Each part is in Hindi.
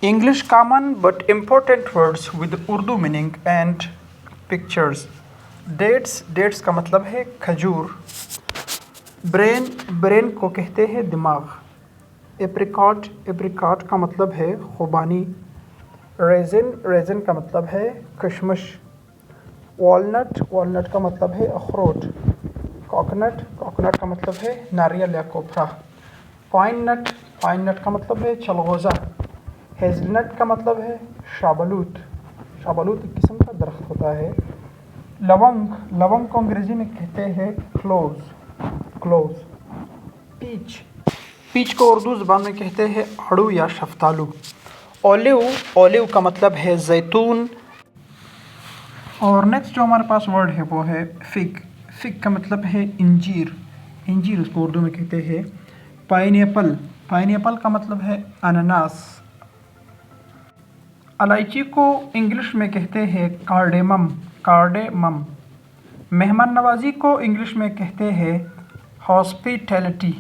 English common but important words with Urdu meaning and pictures. Dates का मतलब है खजूर। ब्रेन को कहते हैं दिमाग। एप्रिकॉट का मतलब है खुबानी। रेजिन का मतलब है कशमश। वॉलनट का मतलब है अखरोट। कोकोनट का मतलब है नारियल या कोपरा। पाइन नट का मतलब है चलगोज़ा। हेज़लनट का मतलब है शाबलूत एक किस्म का दरख्त होता है। लवंग को अंग्रेज़ी में कहते हैं क्लोव्स। पीच को उर्दू ज़बान में कहते हैं आड़ू या शफ्तालू। ओलिव का मतलब है जैतून। और नेक्स्ट जो हमारे पास वर्ड है वो है फिग का मतलब है इंजीर उसको उर्दू में कहते हैं पाइनएप्पल का मतलब है अनानास। इलायची को इंग्लिश में कहते हैं कार्डेमम। मेहमान नवाजी को इंग्लिश में कहते हैं हॉस्पिटैलिटी।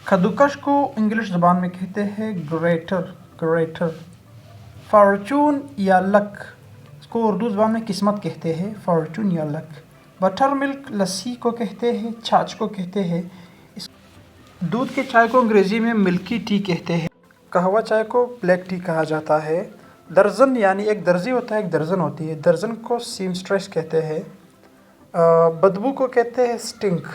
कद्दूकश को इंग्लिश ज़बान में कहते हैं ग्रेटर। फॉर्चून या लक इसको उर्दू ज़बान में किस्मत कहते हैं, फॉर्चून या लक। बटर मिल्क लस्सी को कहते हैं, छाछ को कहते हैं। दूध के चाय को अंग्रेज़ी में मिल्की टी कहते हैं। कहवा चाय को ब्लैक टी कहा जाता है। दर्जन यानी एक दर्जी होता है, एक दर्जन होती है। दर्जन को सीमस्ट्रेस कहते हैं। बदबू को कहते हैं स्टिंक।